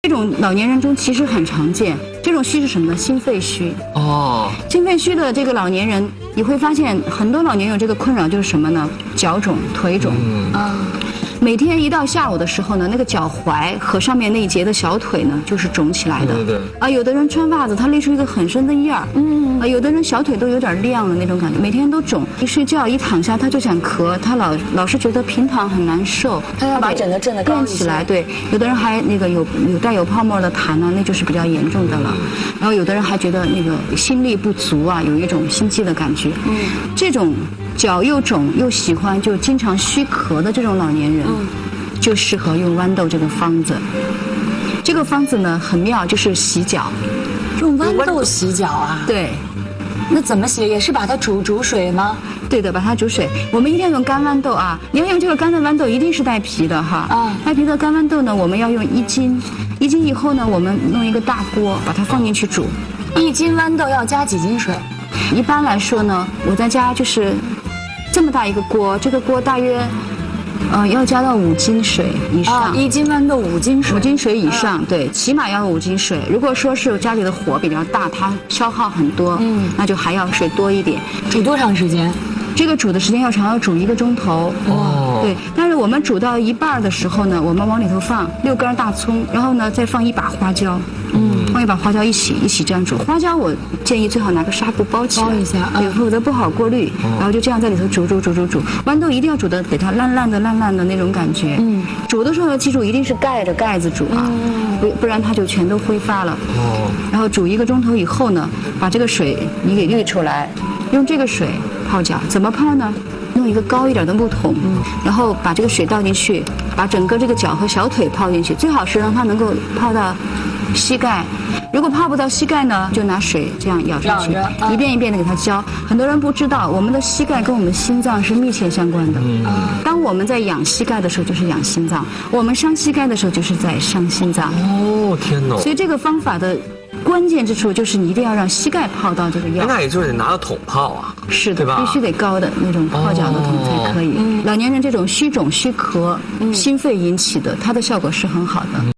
这种老年人中其实很常见。这种虚是什么呢？心肺虚。哦，心肺虚的这个老年人，你会发现很多老年人有这个困扰，就是什么呢？脚肿、腿肿。每天一到下午的时候呢，那个脚踝和上面那一节的小腿呢，就是肿起来的。对。啊，有的人穿袜子，它勒出一个很深的印儿。啊，有的人小腿都有点亮的那种感觉，每天都肿。一睡觉一躺下他就想咳，他老是觉得平躺很难受。他要把整个震得高垫起来，对。有的人还那个有带有泡沫的痰呢，那就是比较严重的了。然后有的人还觉得那个心力不足啊，有一种心悸的感觉。这种脚又肿又喜欢就经常虚咳的这种老年人，就适合用豌豆这个方子。这个方子呢很妙，就是洗脚。用豌豆洗脚啊？对。那怎么洗？也是把它煮水吗？对的，把它煮水。我们一定要用干豌豆啊！你要用这个干的豌豆，一定是带皮的哈。带皮的干豌豆呢，我们要用1斤。1斤以后呢，我们弄一个大锅，把它放进去煮。1斤豌豆要加几斤水？一般来说呢，我在家就是这么大一个锅，这个锅大约要加到5斤水以上。1斤豌豆5斤水。5斤水以上，对，起码要5斤水。如果说是家里的火比较大，它消耗很多，那就还要水多一点。煮多长时间？这个煮的时间要长，要煮1个钟头。对，但是我们煮到一半的时候呢，我们往里头放6根大葱，然后呢再放1把花椒。放1把花椒一起这样煮。花椒我建议最好拿个纱布包起来，包一下，对，否则不好过滤。然后就这样在里头煮。豌豆一定要煮的给它烂烂的那种感觉。煮的时候要记住，一定是盖着盖子煮啊，不然它就全都挥发了。然后煮1个钟头以后呢，把这个水你给滤出来，用这个水泡脚。怎么泡呢？弄一个高一点的木桶，然后把这个水倒进去，把整个这个脚和小腿泡进去，最好是让它能够泡到膝盖。如果泡不到膝盖呢，就拿水这样舀上去，一遍一遍的给它浇。很多人不知道，我们的膝盖跟我们心脏是密切相关的。当我们在养膝盖的时候，就是养心脏；我们伤膝盖的时候，就是在伤心脏。哦，天哪！所以这个方法的关键之处就是你一定要让膝盖泡到这个药。那也就是得拿到桶泡啊。是的，必须得高的那种泡脚的桶才可以。老年人这种虚肿、虚咳、心肺引起的，它的效果是很好的。